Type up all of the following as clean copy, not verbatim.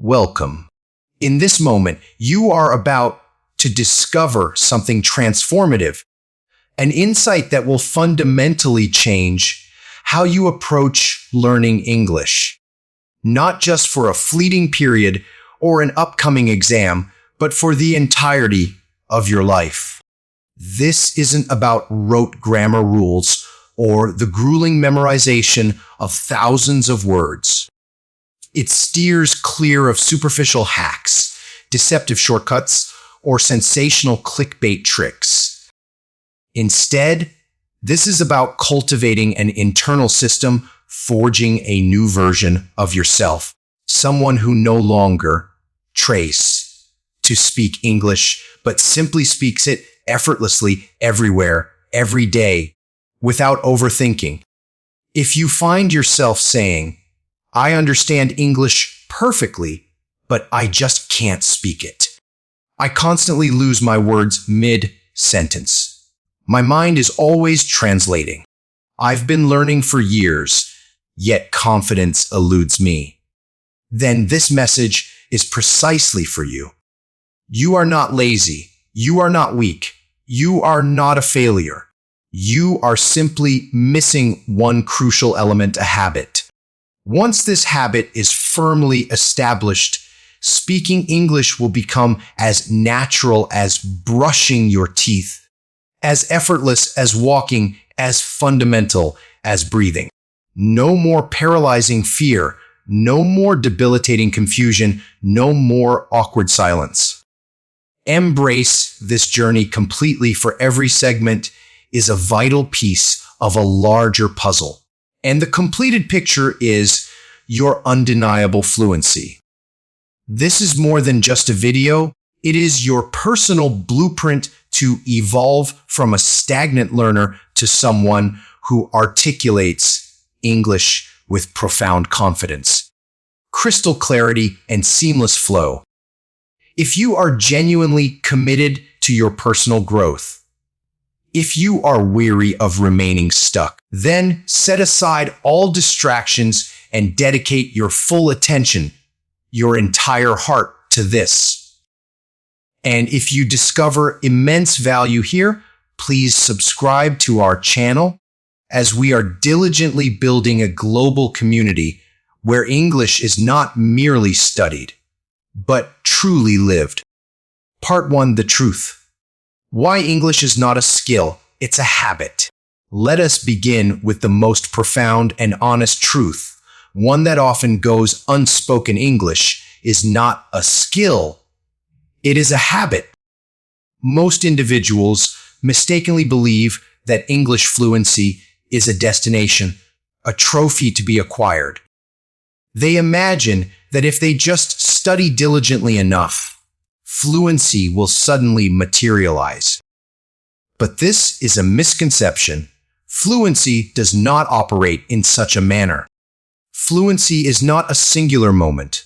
Welcome. In this moment, you are about to discover something transformative, an insight that will fundamentally change how you approach learning English. Not just for a fleeting period or an upcoming exam, but for the entirety of your life. This isn't about rote grammar rules or the grueling memorization of thousands of words. It steers clear of superficial hacks, deceptive shortcuts, or sensational clickbait tricks. Instead, this is about cultivating an internal system, forging a new version of yourself, someone who no longer trace to speak English, but simply speaks it effortlessly everywhere, every day, without overthinking. If you find yourself saying, "I understand English perfectly, but I just can't speak it. I constantly lose my words mid-sentence. My mind is always translating. I've been learning for years, yet confidence eludes me," then this message is precisely for you. You are not lazy. You are not weak. You are not a failure. You are simply missing one crucial element, a habit. Once this habit is firmly established, speaking English will become as natural as brushing your teeth, as effortless as walking, as fundamental as breathing. No more paralyzing fear, no more debilitating confusion, no more awkward silence. Embrace this journey completely, for every segment is a vital piece of a larger puzzle. And the completed picture is your undeniable fluency. This is more than just a video. It is your personal blueprint to evolve from a stagnant learner to someone who articulates English with profound confidence, crystal clarity, and seamless flow. If you are genuinely committed to your personal growth, if you are weary of remaining stuck, then set aside all distractions and dedicate your full attention, your entire heart to this. And if you discover immense value here, please subscribe to our channel, as we are diligently building a global community where English is not merely studied, but truly lived. Part 1. The truth. Why English is not a skill, it's a habit. Let us begin with the most profound and honest truth, one that often goes unspoken. English is not a skill, it is a habit. Most individuals mistakenly believe that English fluency is a destination, a trophy to be acquired. They imagine that if they just study diligently enough, fluency will suddenly materialize. But this is a misconception. Fluency does not operate in such a manner. Fluency is not a singular moment.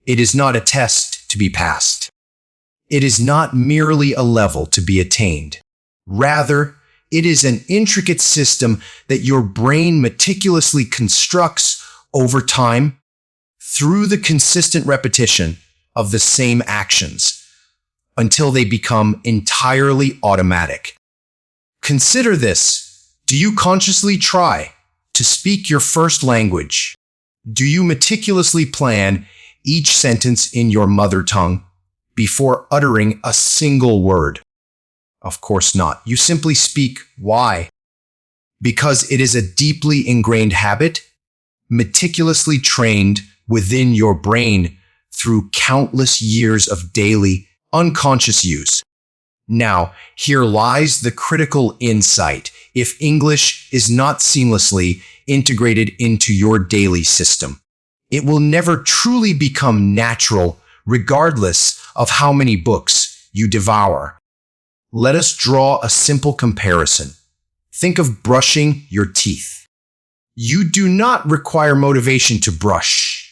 It is not a test to be passed. It is not merely a level to be attained. Rather, it is an intricate system that your brain meticulously constructs over time through the consistent repetition of the same actions until they become entirely automatic. Consider this. Do you consciously try to speak your first language? Do you meticulously plan each sentence in your mother tongue before uttering a single word? Of course not. You simply speak. Why? Because it is a deeply ingrained habit, meticulously trained within your brain through countless years of daily, unconscious use. Now, here lies the critical insight. If English is not seamlessly integrated into your daily system, it will never truly become natural, regardless of how many books you devour. Let us draw a simple comparison. Think of brushing your teeth. You do not require motivation to brush.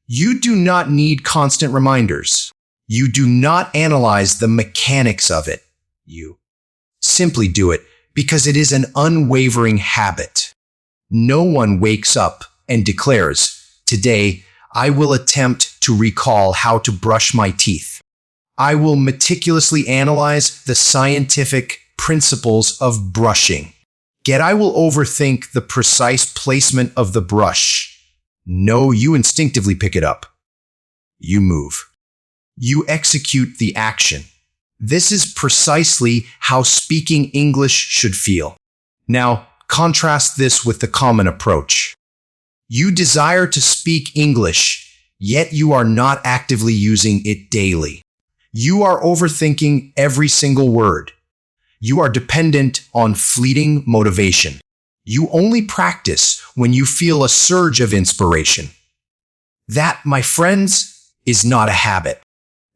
You do not need constant reminders. You do not analyze the mechanics of it. You simply do it because it is an unwavering habit. No one wakes up and declares, "Today, I will attempt to recall how to brush my teeth. I will meticulously analyze the scientific principles of brushing. Yet I will overthink the precise placement of the brush. No, you instinctively pick it up. You move. You execute the action. This is precisely how speaking English should feel. Now, contrast this with the common approach. You desire to speak English, yet you are not actively using it daily. You are overthinking every single word. You are dependent on fleeting motivation. You only practice when you feel a surge of inspiration. That, my friends, is not a habit.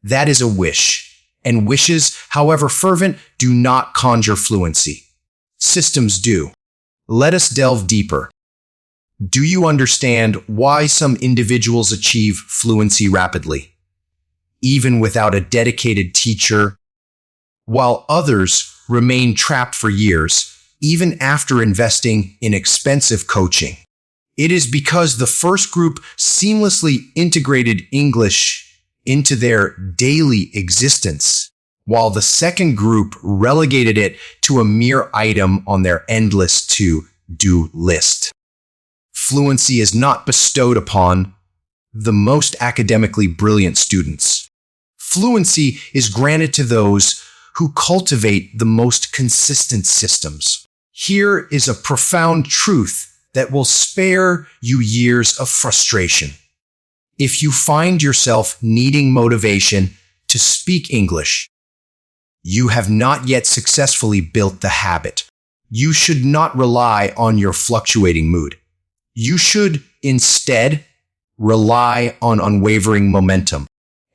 That is a wish. And wishes, however fervent, do not conjure fluency. Systems do. Let us delve deeper. Do you understand why some individuals achieve fluency rapidly, even without a dedicated teacher, while others remain trapped for years, even after investing in expensive coaching? It is because the first group seamlessly integrated English into their daily existence, while the second group relegated it to a mere item on their endless to-do list. Fluency is not bestowed upon the most academically brilliant students. Fluency is granted to those who cultivate the most consistent systems. Here is a profound truth that will spare you years of frustration. If you find yourself needing motivation to speak English, you have not yet successfully built the habit. You should not rely on your fluctuating mood. You should instead rely on unwavering momentum.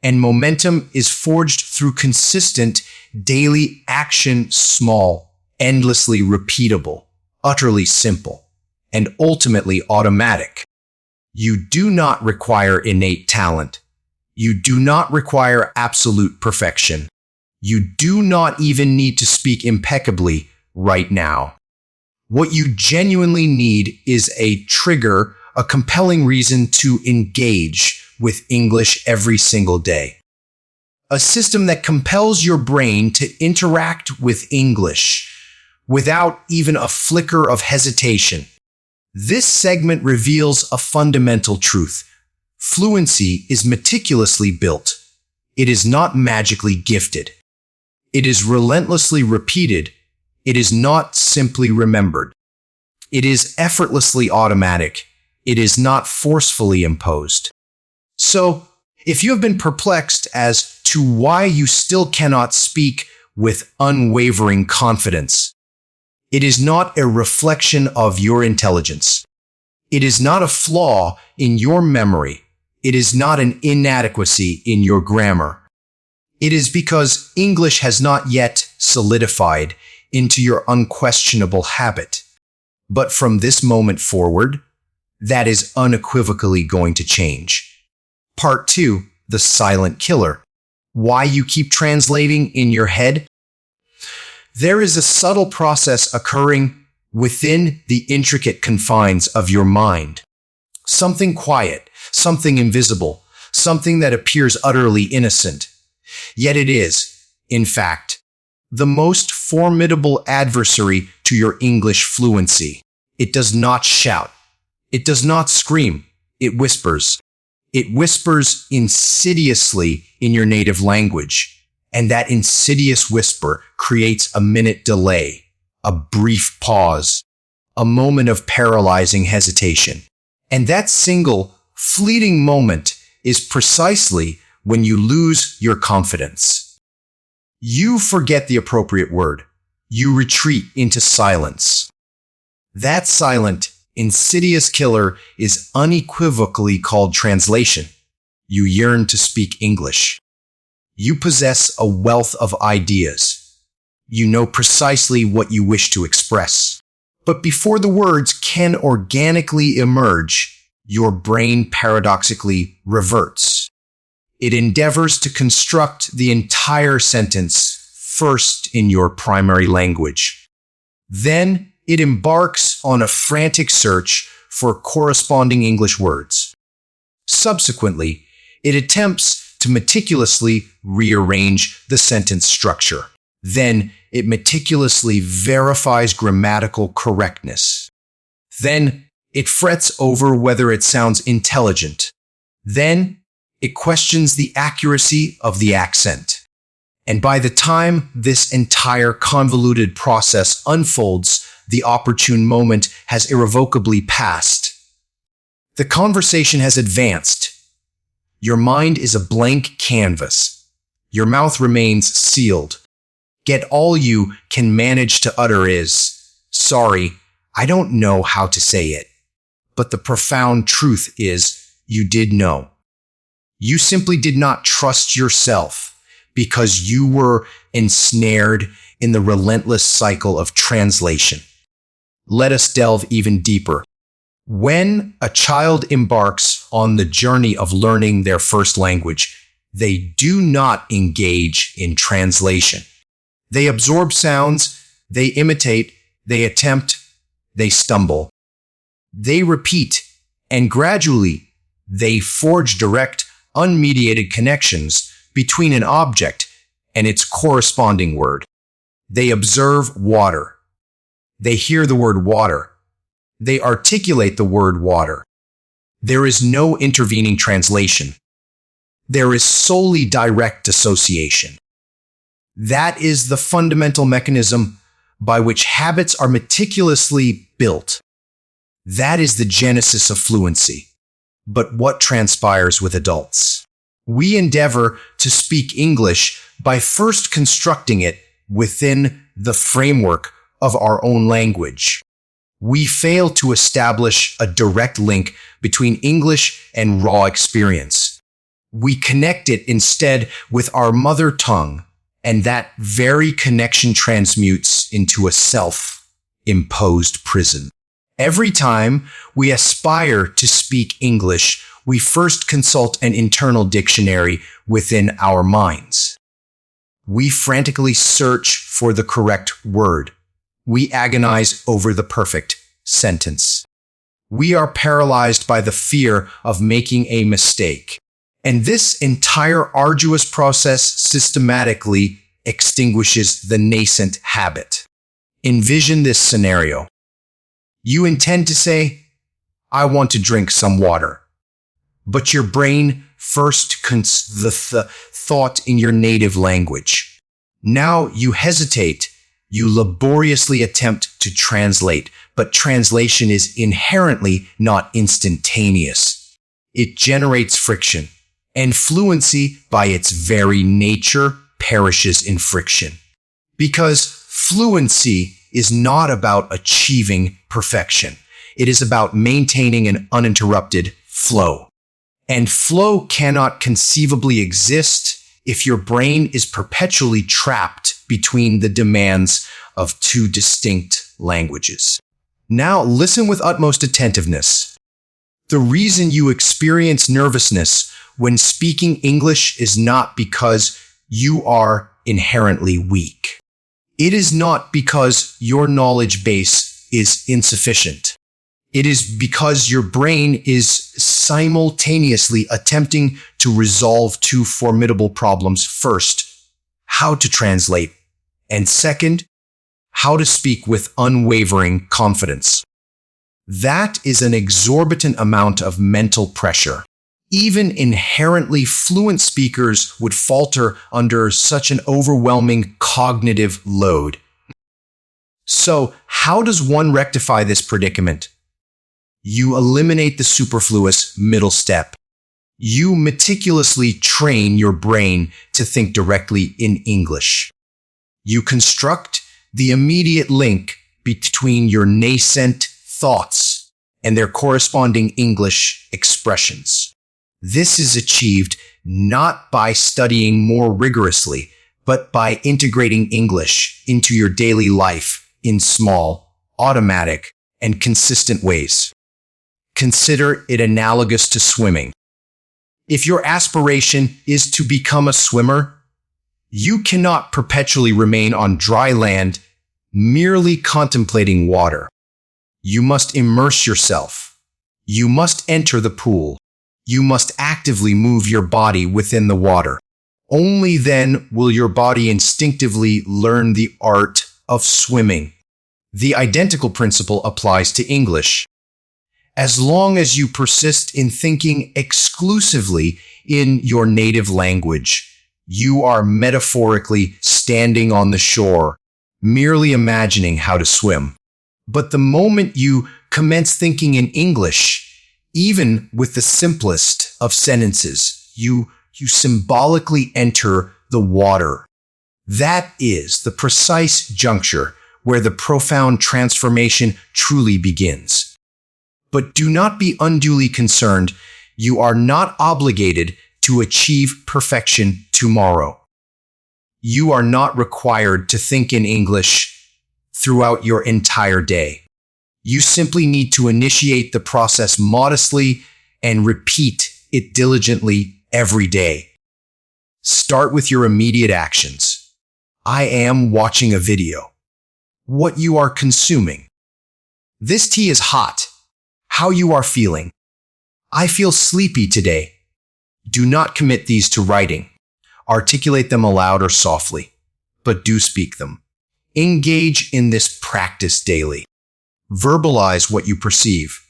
And momentum is forged through consistent daily action, small, endlessly repeatable, utterly simple, and ultimately automatic. You do not require innate talent. You do not require absolute perfection. You do not even need to speak impeccably right now. What you genuinely need is a trigger, a compelling reason to engage with English every single day. A system that compels your brain to interact with English without even a flicker of hesitation. This segment reveals a fundamental truth. Fluency is meticulously built. It is not magically gifted. It is relentlessly repeated. It is not simply remembered. It is effortlessly automatic. It is not forcefully imposed. So, if you have been perplexed as to why you still cannot speak with unwavering confidence, it is not a reflection of your intelligence. It is not a flaw in your memory. It is not an inadequacy in your grammar. It is because English has not yet solidified into your unquestionable habit. But from this moment forward, that is unequivocally going to change. Part 2, the silent killer. Why you keep translating in your head? There is a subtle process occurring within the intricate confines of your mind. Something quiet, something invisible, something that appears utterly innocent. Yet it is, in fact, the most formidable adversary to your English fluency. It does not shout. It does not scream. It whispers. It whispers insidiously in your native language. And that insidious whisper creates a minute delay, a brief pause, a moment of paralyzing hesitation. And that single, fleeting moment is precisely when you lose your confidence. You forget the appropriate word. You retreat into silence. That silent, insidious killer is unequivocally called translation. You yearn to speak English. You possess a wealth of ideas. You know precisely what you wish to express. But before the words can organically emerge, your brain paradoxically reverts. It endeavors to construct the entire sentence first in your primary language. Then it embarks on a frantic search for corresponding English words. Subsequently, it attempts to meticulously rearrange the sentence structure. Then, it meticulously verifies grammatical correctness. Then, it frets over whether it sounds intelligent. Then, it questions the accuracy of the accent. And by the time this entire convoluted process unfolds, the opportune moment has irrevocably passed. The conversation has advanced. Your mind is a blank canvas. Your mouth remains sealed. Yet all you can manage to utter is, "Sorry, I don't know how to say it." But the profound truth is, you did know. You simply did not trust yourself because you were ensnared in the relentless cycle of translation. Let us delve even deeper. When a child embarks on the journey of learning their first language, they do not engage in translation. They absorb sounds, they imitate, they attempt, they stumble. They repeat, and gradually, they forge direct, unmediated connections between an object and its corresponding word. They observe water. They hear the word water. They articulate the word water. There is no intervening translation. There is solely direct association. That is the fundamental mechanism by which habits are meticulously built. That is the genesis of fluency. But what transpires with adults? We endeavor to speak English by first constructing it within the framework of our own language. We fail to establish a direct link between English and raw experience. We connect it instead with our mother tongue, and that very connection transmutes into a self-imposed prison. Every time we aspire to speak English, we first consult an internal dictionary within our minds. We frantically search for the correct word. We agonize over the perfect sentence. We are paralyzed by the fear of making a mistake. And this entire arduous process systematically extinguishes the nascent habit. Envision this scenario. You intend to say, "I want to drink some water." But your brain first cons the thought in your native language. Now you hesitate. You laboriously attempt to translate, but translation is inherently not instantaneous. It generates friction, and fluency, by its very nature, perishes in friction. Because fluency is not about achieving perfection. It is about maintaining an uninterrupted flow. And flow cannot conceivably exist if your brain is perpetually trapped between the demands of two distinct languages. Now listen with utmost attentiveness. The reason you experience nervousness when speaking English is not because you are inherently weak. It is not because your knowledge base is insufficient. It is because your brain is simultaneously attempting to resolve two formidable problems. First, how to translate, and second, how to speak with unwavering confidence. That is an exorbitant amount of mental pressure. Even inherently fluent speakers would falter under such an overwhelming cognitive load. So, how does one rectify this predicament? You eliminate the superfluous middle step. You meticulously train your brain to think directly in English. You construct the immediate link between your nascent thoughts and their corresponding English expressions. This is achieved not by studying more rigorously, but by integrating English into your daily life in small, automatic, and consistent ways. Consider it analogous to swimming. If your aspiration is to become a swimmer, you cannot perpetually remain on dry land, merely contemplating water. You must immerse yourself. You must enter the pool. You must actively move your body within the water. Only then will your body instinctively learn the art of swimming. The identical principle applies to English. As long as you persist in thinking exclusively in your native language, you are metaphorically standing on the shore, merely imagining how to swim. But the moment you commence thinking in English, even with the simplest of sentences, you symbolically enter the water. That is the precise juncture where the profound transformation truly begins. But do not be unduly concerned. You are not obligated to achieve perfection tomorrow. You are not required to think in English throughout your entire day. You simply need to initiate the process modestly and repeat it diligently every day. Start with your immediate actions. I am watching a video. What you are consuming. This tea is hot. How you are feeling. I feel sleepy today. Do not commit these to writing. Articulate them aloud or softly, but do speak them. Engage in this practice daily. Verbalize what you perceive.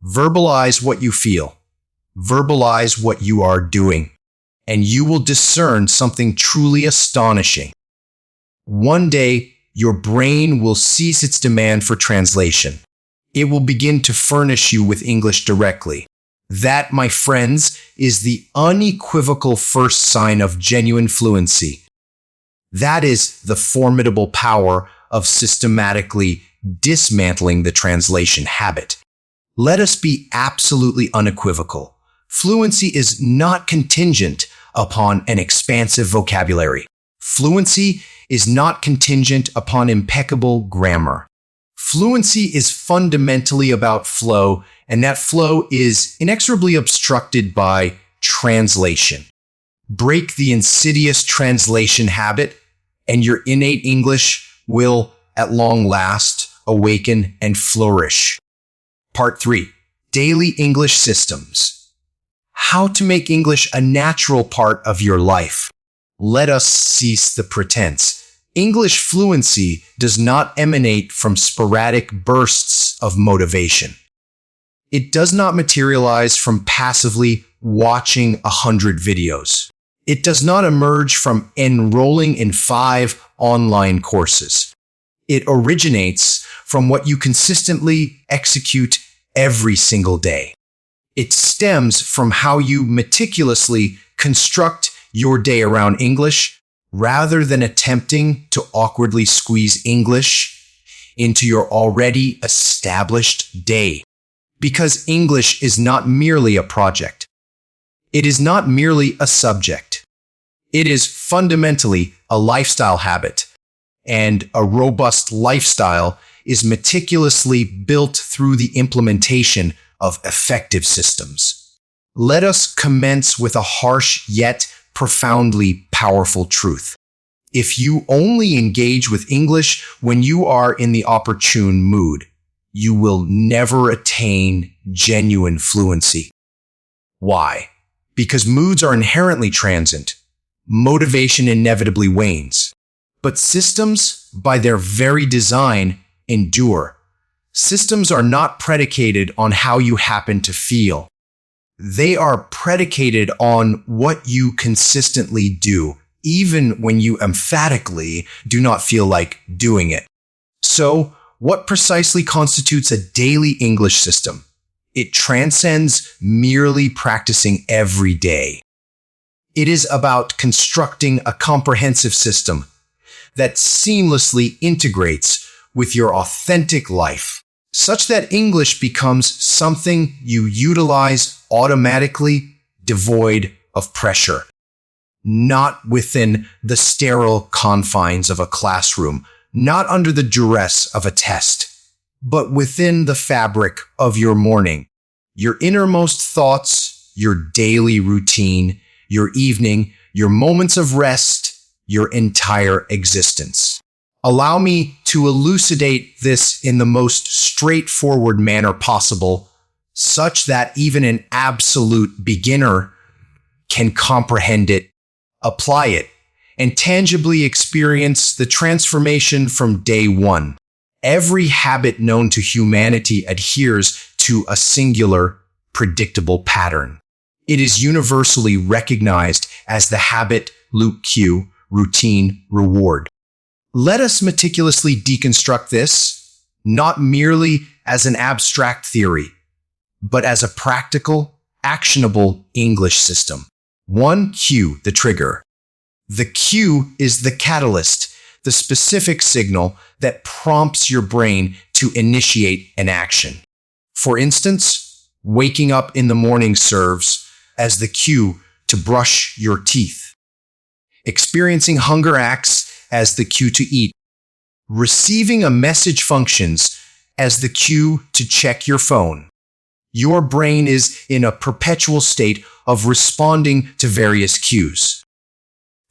Verbalize what you feel. Verbalize what you are doing, and you will discern something truly astonishing. One day, your brain will cease its demand for translation. It will begin to furnish you with English directly. That, my friends, is the unequivocal first sign of genuine fluency. That is the formidable power of systematically dismantling the translation habit. Let us be absolutely unequivocal. Fluency is not contingent upon an expansive vocabulary. Fluency is not contingent upon impeccable grammar. Fluency is fundamentally about flow, and that flow is inexorably obstructed by translation. Break the insidious translation habit, and your innate English will, at long last, awaken and flourish. Part 3. Daily English Systems. How to make English a natural part of your life. Let us cease the pretense. English fluency does not emanate from sporadic bursts of motivation. It does not materialize from passively watching 100 videos. It does not emerge from enrolling in 5 online courses. It originates from what you consistently execute every single day. It stems from how you meticulously construct your day around English rather than attempting to awkwardly squeeze English into your already established day. Because English is not merely a project. It is not merely a subject. It is fundamentally a lifestyle habit, and a robust lifestyle is meticulously built through the implementation of effective systems. Let us commence with a harsh yet profoundly powerful truth. If you only engage with English when you are in the opportune mood, you will never attain genuine fluency. Why? Because moods are inherently transient. Motivation inevitably wanes. But systems, by their very design, endure. Systems are not predicated on how you happen to feel. They are predicated on what you consistently do, even when you emphatically do not feel like doing it. So, what precisely constitutes a daily English system? It transcends merely practicing every day. It is about constructing a comprehensive system that seamlessly integrates with your authentic life, such that English becomes something you utilize automatically, devoid of pressure. Not within the sterile confines of a classroom, not under the duress of a test, but within the fabric of your morning, your innermost thoughts, your daily routine, your evening, your moments of rest, your entire existence. Allow me to elucidate this in the most straightforward manner possible, such that even an absolute beginner can comprehend it, apply it, and tangibly experience the transformation from day one. Every habit known to humanity adheres to a singular, predictable pattern. It is universally recognized as the habit, loop, cue, routine, reward. Let us meticulously deconstruct this, not merely as an abstract theory, but as a practical, actionable English system. 1. Cue, the trigger. The cue is the catalyst, the specific signal that prompts your brain to initiate an action. For instance, waking up in the morning serves as the cue to brush your teeth. Experiencing hunger acts as the cue to eat. Receiving a message functions as the cue to check your phone. Your brain is in a perpetual state of responding to various cues.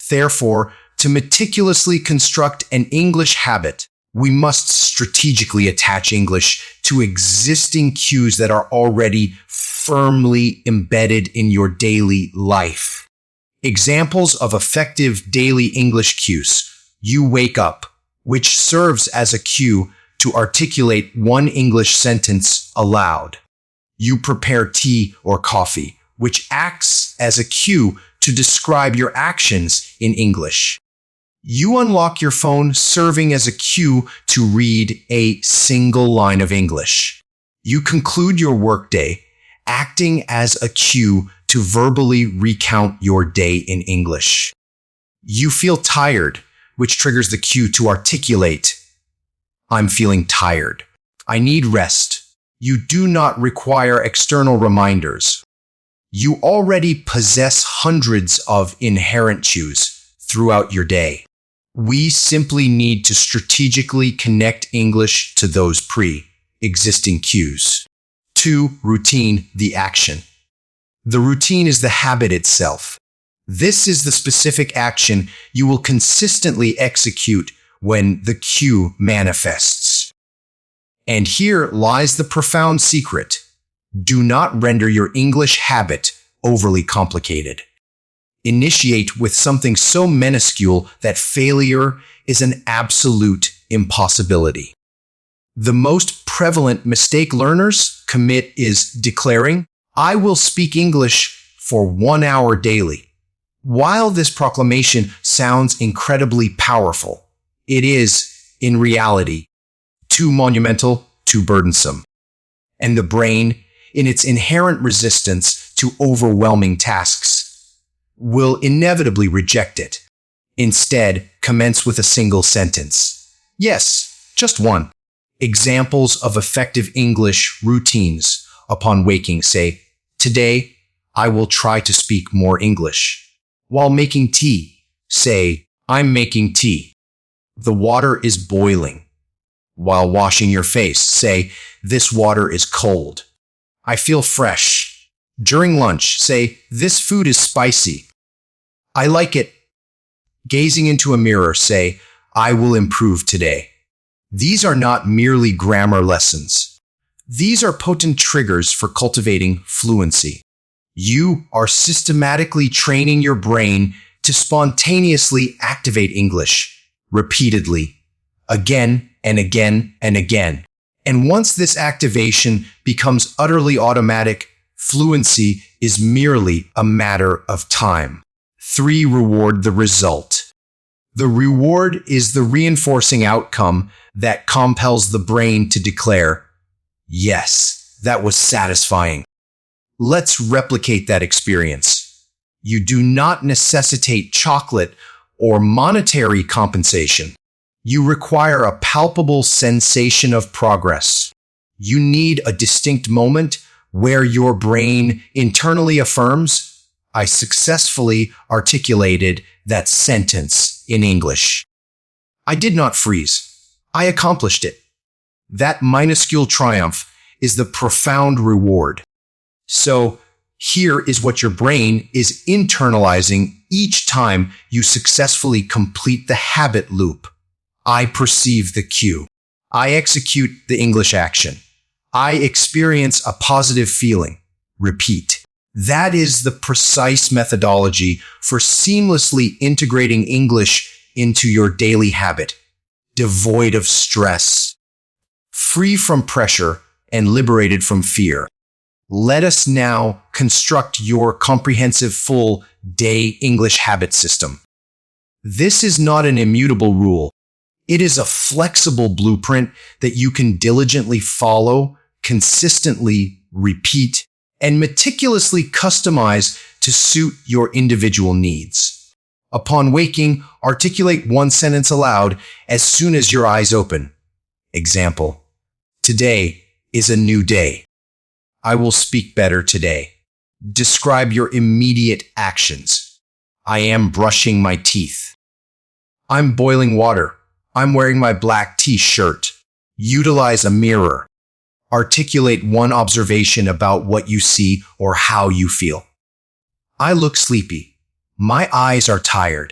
Therefore, to meticulously construct an English habit, we must strategically attach English to existing cues that are already firmly embedded in your daily life. Examples of effective daily English cues. You wake up, which serves as a cue to articulate one English sentence aloud. You prepare tea or coffee, which acts as a cue to describe your actions in English. You unlock your phone, serving as a cue to read a single line of English. You conclude your workday, acting as a cue to verbally recount your day in English. You feel tired, which triggers the cue to articulate, I'm feeling tired. I need rest. You do not require external reminders. You already possess hundreds of inherent cues throughout your day. We simply need to strategically connect English to those pre-existing cues. 2. Routine, the action. The routine is the habit itself. This is the specific action you will consistently execute when the cue manifests. And here lies the profound secret. Do not render your English habit overly complicated. Initiate with something so minuscule that failure is an absolute impossibility. The most prevalent mistake learners commit is declaring, I will speak English for 1 hour daily. While this proclamation sounds incredibly powerful, it is, in reality, too monumental, too burdensome. And the brain, in its inherent resistance to overwhelming tasks, will inevitably reject it. Instead, commence with a single sentence. Yes, just one. Examples of effective English routines upon waking say, today, I will try to speak more English. While making tea, say, I'm making tea. The water is boiling. While washing your face, say, this water is cold. I feel fresh. During lunch, say, this food is spicy. I like it. Gazing into a mirror, say, I will improve today. These are not merely grammar lessons. These are potent triggers for cultivating fluency. You are systematically training your brain to spontaneously activate English repeatedly, again and again and again. And once this activation becomes utterly automatic, fluency is merely a matter of time. 3. Reward the result. The reward is the reinforcing outcome that compels the brain to declare, yes, that was satisfying. Let's replicate that experience. You do not necessitate chocolate or monetary compensation. You require a palpable sensation of progress. You need a distinct moment where your brain internally affirms, I successfully articulated that sentence in English. I did not freeze. I accomplished it. That minuscule triumph is the profound reward. So here is what your brain is internalizing each time you successfully complete the habit loop. I perceive the cue. I execute the English action. I experience a positive feeling. Repeat. That is the precise methodology for seamlessly integrating English into your daily habit, devoid of stress, free from pressure, and liberated from fear. Let us now construct your comprehensive full-day English habit system. This is not an immutable rule. It is a flexible blueprint that you can diligently follow, consistently repeat, and meticulously customize to suit your individual needs. Upon waking, articulate one sentence aloud as soon as your eyes open. Example: today is a new day. I will speak better today. Describe your immediate actions. I am brushing my teeth. I'm boiling water. I'm wearing my black t-shirt. Utilize a mirror. Articulate one observation about what you see or how you feel. I look sleepy. My eyes are tired.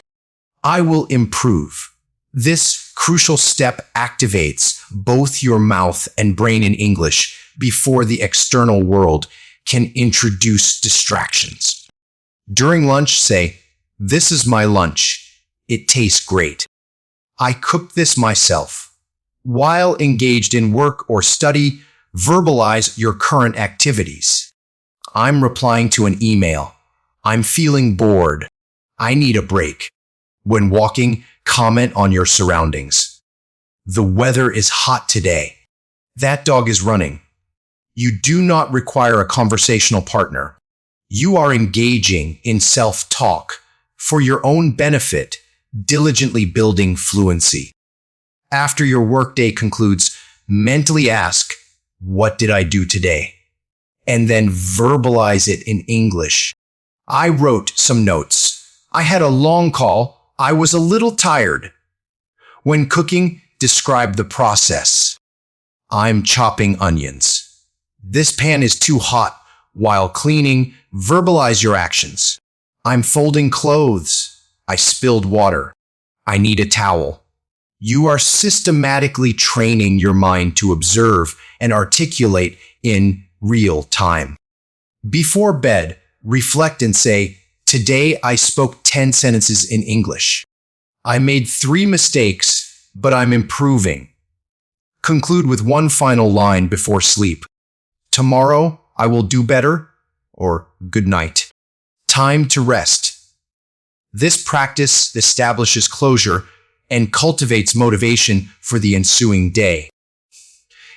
I will improve. This crucial step activates both your mouth and brain in English before the external world can introduce distractions. During lunch, say, "This is my lunch. It tastes great. I cooked this myself." While engaged in work or study, verbalize your current activities. I'm replying to an email. I'm feeling bored. I need a break. When walking, comment on your surroundings. The weather is hot today. That dog is running. You do not require a conversational partner. You are engaging in self-talk for your own benefit, diligently building fluency. After your workday concludes, mentally ask, "What did I do today?" And then verbalize it in English. I wrote some notes. I had a long call. I was a little tired. When cooking, describe the process. I'm chopping onions. This pan is too hot. While cleaning, verbalize your actions. I'm folding clothes. I spilled water. I need a towel. You are systematically training your mind to observe and articulate in real time. Before bed, reflect and say, "Today I spoke 10 sentences in English. I made 3 mistakes, but I'm improving." Conclude with one final line before sleep. "Tomorrow I will do better," or "good night." Time to rest. This practice establishes closure and cultivates motivation for the ensuing day.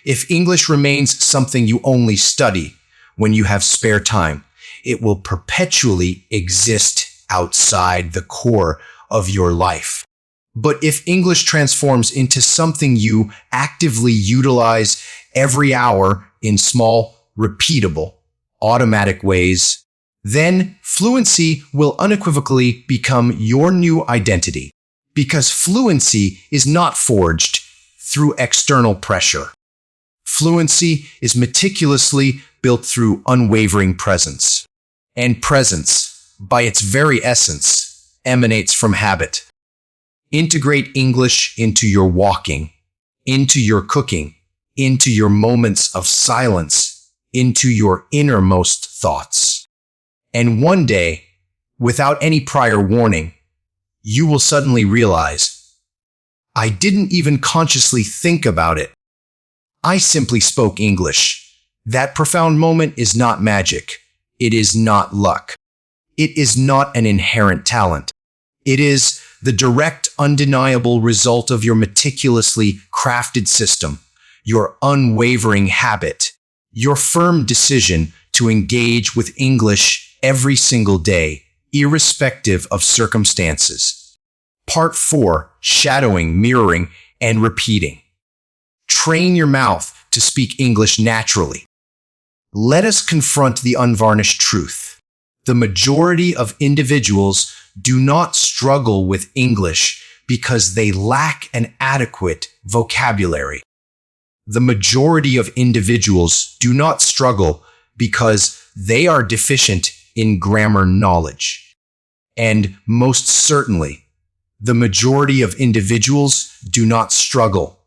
If English remains something you only study when you have spare time, it will perpetually exist outside the core of your life. But if English transforms into something you actively utilize every hour in small, repeatable, automatic ways, then fluency will unequivocally become your new identity. Because fluency is not forged through external pressure. Fluency is meticulously built through unwavering presence. And presence, by its very essence, emanates from habit. Integrate English into your walking, into your cooking, into your moments of silence, into your innermost thoughts. And one day, without any prior warning, you will suddenly realize, I didn't even consciously think about it. I simply spoke English. That profound moment is not magic. It is not luck. It is not an inherent talent. It is the direct, undeniable result of your meticulously crafted system, your unwavering habit, your firm decision to engage with English every single day, irrespective of circumstances. Part 4, Shadowing, Mirroring, and Repeating. Train your mouth to speak English naturally. Let us confront the unvarnished truth. The majority of individuals do not struggle with English because they lack an adequate vocabulary. The majority of individuals do not struggle because they are deficient in grammar knowledge. And most certainly, the majority of individuals do not struggle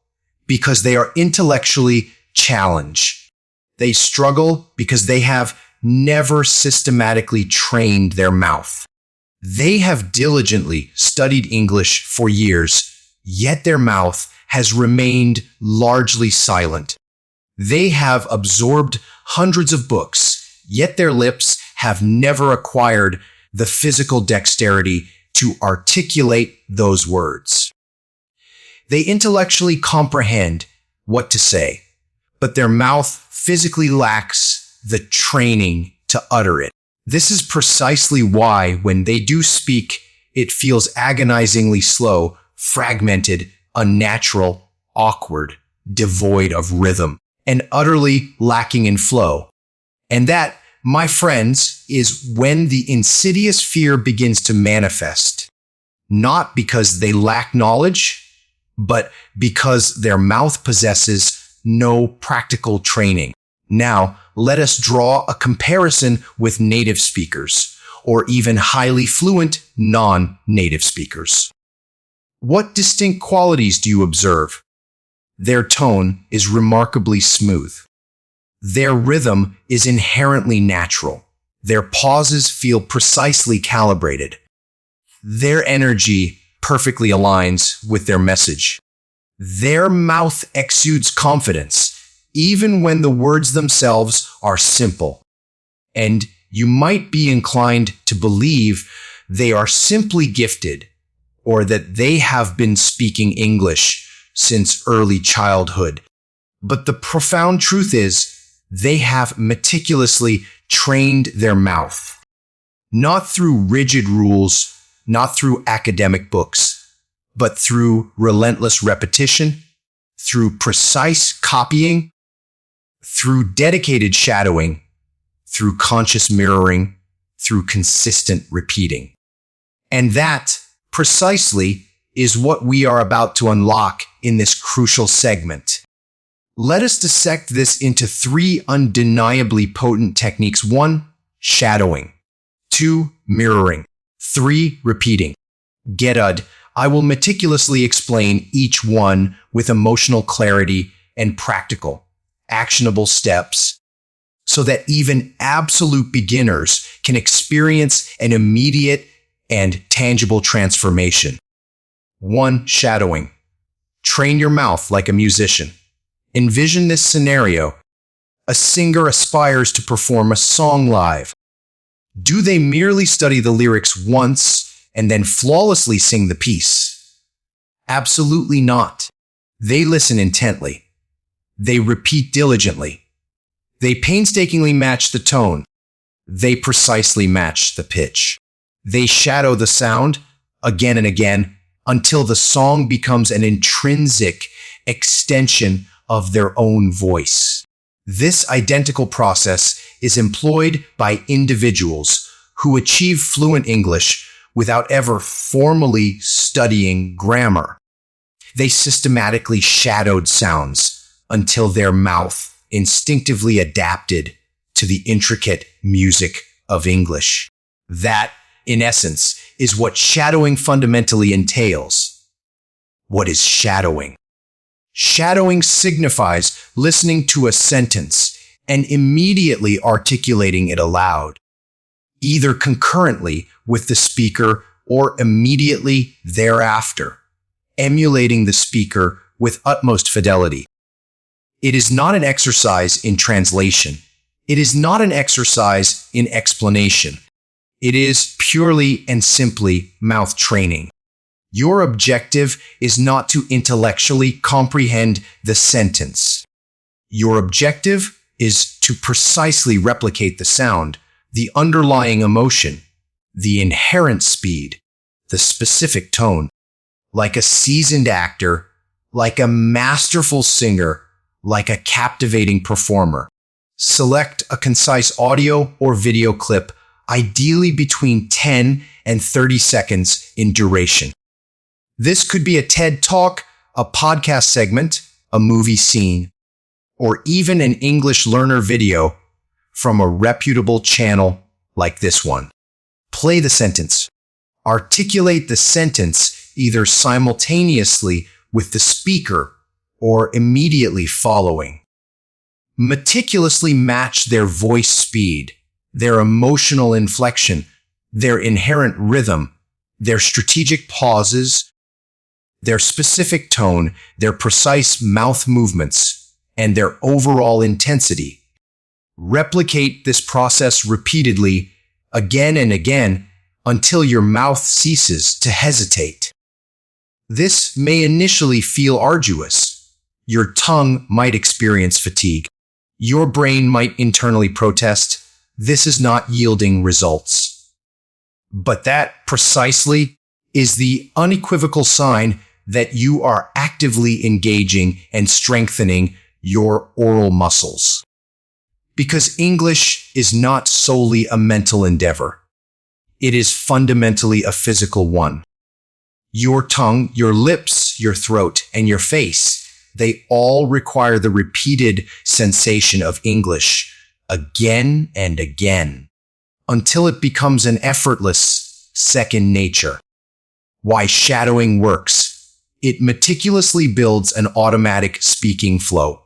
because they are intellectually challenged. They struggle because they have never systematically trained their mouth. They have diligently studied English for years, yet their mouth has remained largely silent. They have absorbed hundreds of books, yet their lips have never acquired the physical dexterity to articulate those words. They intellectually comprehend what to say, but their mouth physically lacks the training to utter it. This is precisely why, when they do speak, it feels agonizingly slow, fragmented, unnatural, awkward, devoid of rhythm, and utterly lacking in flow. And that, my friends, is when the insidious fear begins to manifest. Not because they lack knowledge, but because their mouth possesses no practical training. Now, let us draw a comparison with native speakers, or even highly fluent non-native speakers. What distinct qualities do you observe? Their tone is remarkably smooth. Their rhythm is inherently natural. Their pauses feel precisely calibrated. Their energy perfectly aligns with their message. Their mouth exudes confidence, even when the words themselves are simple. And you might be inclined to believe they are simply gifted, or that they have been speaking English since early childhood. But the profound truth is, they have meticulously trained their mouth. Not through rigid rules, not through academic books, but through relentless repetition, through precise copying, through dedicated shadowing, through conscious mirroring, through consistent repeating. And that, precisely, is what we are about to unlock in this crucial segment. Let us dissect this into 3 undeniably potent techniques. 1. Shadowing. 2. Mirroring. 3. Repeating. Gedud, I will meticulously explain each one with emotional clarity and practical, actionable steps, so that even absolute beginners can experience an immediate and tangible transformation. 1. Shadowing. Train your mouth like a musician. Envision this scenario. A singer aspires to perform a song live. Do they merely study the lyrics once and then flawlessly sing the piece? Absolutely not. They listen intently. They repeat diligently. They painstakingly match the tone. They precisely match the pitch. They shadow the sound again and again until the song becomes an intrinsic extension of their own voice. This identical process is employed by individuals who achieve fluent English without ever formally studying grammar. They systematically shadowed sounds until their mouth instinctively adapted to the intricate music of English. That, in essence, is what shadowing fundamentally entails. What is shadowing? Shadowing signifies listening to a sentence and immediately articulating it aloud, either concurrently with the speaker or immediately thereafter, emulating the speaker with utmost fidelity. It is not an exercise in translation. It is not an exercise in explanation. It is purely and simply mouth training. Your objective is not to intellectually comprehend the sentence. Your objective is to precisely replicate the sound, the underlying emotion, the inherent speed, the specific tone. Like a seasoned actor, like a masterful singer, like a captivating performer. Select a concise audio or video clip, ideally between 10 and 30 seconds in duration. This could be a TED Talk, a podcast segment, a movie scene, or even an English learner video from a reputable channel like this one. Play the sentence. Articulate the sentence either simultaneously with the speaker or immediately following. Meticulously match their voice speed, their emotional inflection, their inherent rhythm, their strategic pauses, their specific tone, their precise mouth movements, and their overall intensity. Replicate this process repeatedly, again and again, until your mouth ceases to hesitate. This may initially feel arduous. Your tongue might experience fatigue. Your brain might internally protest, "This is not yielding results." But that precisely is the unequivocal sign that you are actively engaging and strengthening your oral muscles. Because English is not solely a mental endeavor. It is fundamentally a physical one. Your tongue, your lips, your throat, and your face, they all require the repeated sensation of English again and again until it becomes an effortless second nature. Why shadowing works. It meticulously builds an automatic speaking flow.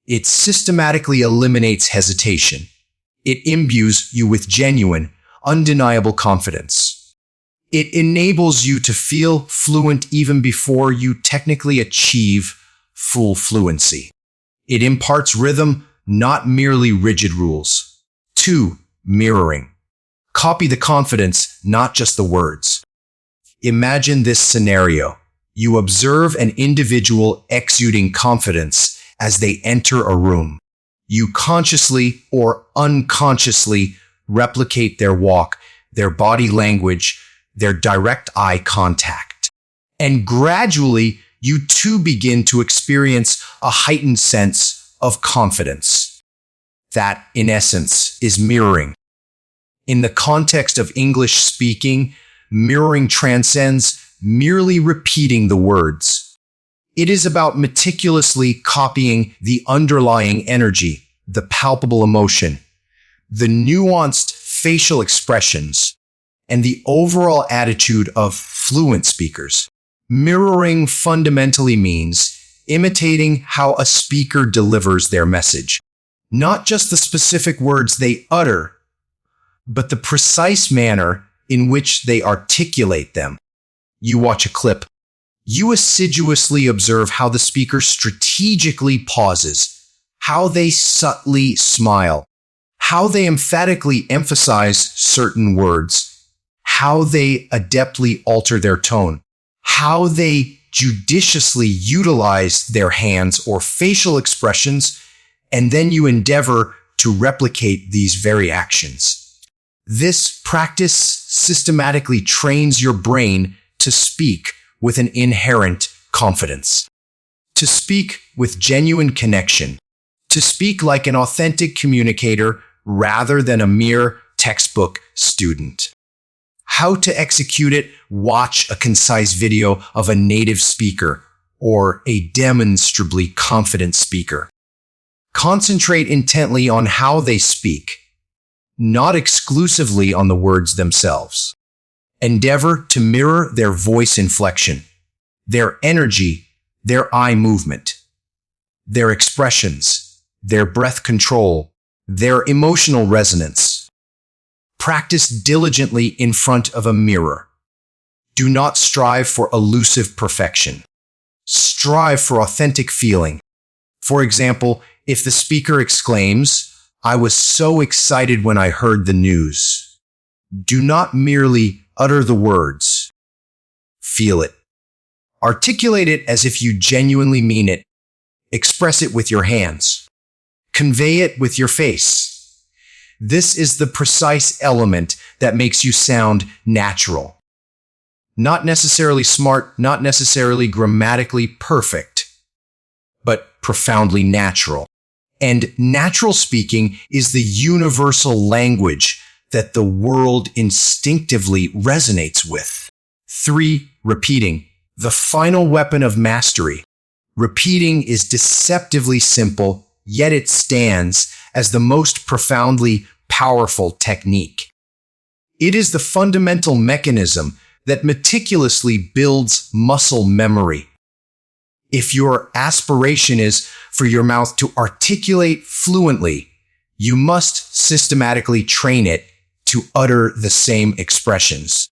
It systematically eliminates hesitation. It imbues you with genuine, undeniable confidence. It enables you to feel fluent even before you technically achieve full fluency. It imparts rhythm, not merely rigid rules. 2. Mirroring. Copy the confidence, not just the words. Imagine this scenario. You observe an individual exuding confidence as they enter a room. You consciously or unconsciously replicate their walk, their body language, their direct eye contact. And gradually, you too begin to experience a heightened sense of confidence. That, in essence, is mirroring. In the context of English speaking, mirroring transcends merely repeating the words. It is about meticulously copying the underlying energy, the palpable emotion, the nuanced facial expressions, and the overall attitude of fluent speakers. Mirroring fundamentally means imitating how a speaker delivers their message. Not just the specific words they utter, but the precise manner in which they articulate them. You watch a clip. You assiduously observe how the speaker strategically pauses, how they subtly smile, how they emphatically emphasize certain words, how they adeptly alter their tone, how they judiciously utilize their hands or facial expressions, and then you endeavor to replicate these very actions. This practice systematically trains your brain to speak with an inherent confidence, to speak with genuine connection, to speak like an authentic communicator rather than a mere textbook student. How to execute it? Watch a concise video of a native speaker or a demonstrably confident speaker. Concentrate intently on how they speak, not exclusively on the words themselves. Endeavor to mirror their voice inflection, their energy, their eye movement, their expressions, their breath control, their emotional resonance. Practice diligently in front of a mirror. Do not strive for elusive perfection. Strive for authentic feeling. For example, if the speaker exclaims, "I was so excited when I heard the news," do not merely utter the words. Feel it. Articulate it as if you genuinely mean it. Express it with your hands. Convey it with your face. This is the precise element that makes you sound natural. Not necessarily smart, not necessarily grammatically perfect, but profoundly natural. And natural speaking is the universal language that the world instinctively resonates with. 3. Repeating. The final weapon of mastery. Repeating is deceptively simple, yet it stands as the most profoundly powerful technique. It is the fundamental mechanism that meticulously builds muscle memory. If your aspiration is for your mouth to articulate fluently, you must systematically train it to utter the same expressions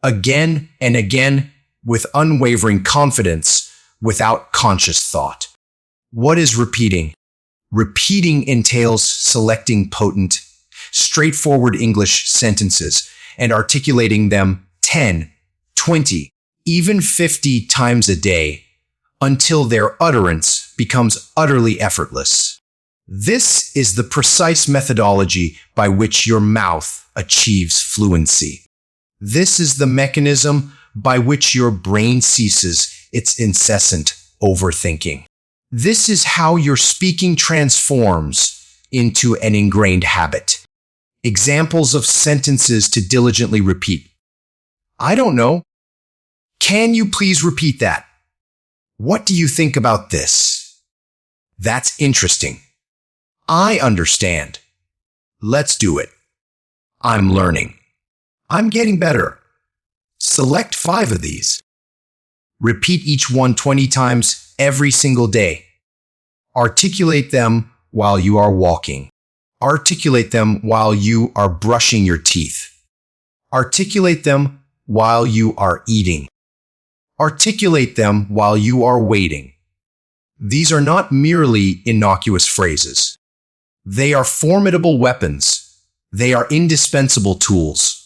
again and again with unwavering confidence without conscious thought. What is repeating? Repeating entails selecting potent, straightforward English sentences and articulating them 10, 20, even 50 times a day until their utterance becomes utterly effortless. This is the precise methodology by which your mouth achieves fluency. This is the mechanism by which your brain ceases its incessant overthinking. This is how your speaking transforms into an ingrained habit. Examples of sentences to diligently repeat. I don't know. Can you please repeat that? What do you think about this? That's interesting. I understand. Let's do it. I'm learning. I'm getting better. Select 5 of these. Repeat each one 20 times every single day. Articulate them while you are walking. Articulate them while you are brushing your teeth. Articulate them while you are eating. Articulate them while you are waiting. These are not merely innocuous phrases. They are formidable weapons. They are indispensable tools.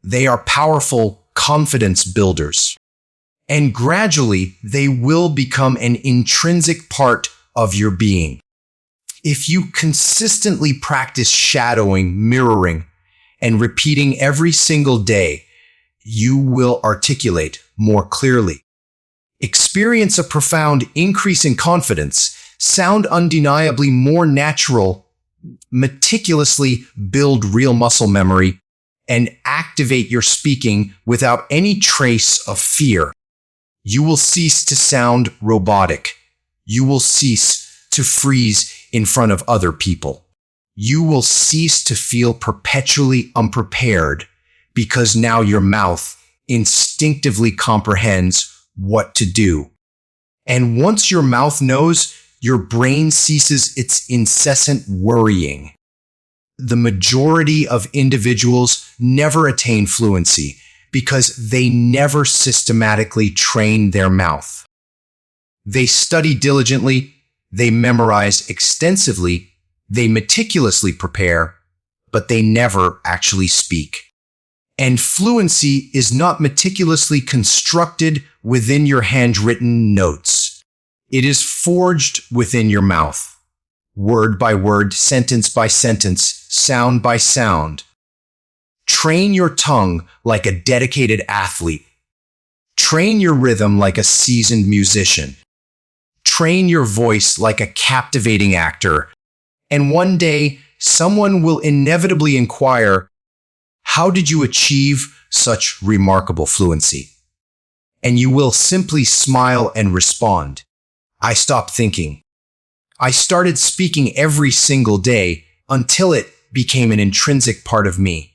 They are powerful confidence builders. And gradually, they will become an intrinsic part of your being. If you consistently practice shadowing, mirroring, and repeating every single day, you will articulate more clearly, experience a profound increase in confidence, sound undeniably more natural, meticulously build real muscle memory, and activate your speaking without any trace of fear. You will cease to sound robotic. You will cease to freeze in front of other people. You will cease to feel perpetually unprepared because now your mouth instinctively comprehends what to do. And once your mouth knows, your brain ceases its incessant worrying. The majority of individuals never attain fluency because they never systematically train their mouth. They study diligently, they memorize extensively, they meticulously prepare, but they never actually speak. And fluency is not meticulously constructed within your handwritten notes. It is forged within your mouth, word by word, sentence by sentence, sound by sound. Train your tongue like a dedicated athlete. Train your rhythm like a seasoned musician. Train your voice like a captivating actor. And one day, someone will inevitably inquire, how did you achieve such remarkable fluency? And you will simply smile and respond, I stopped thinking. I started speaking every single day until it became an intrinsic part of me.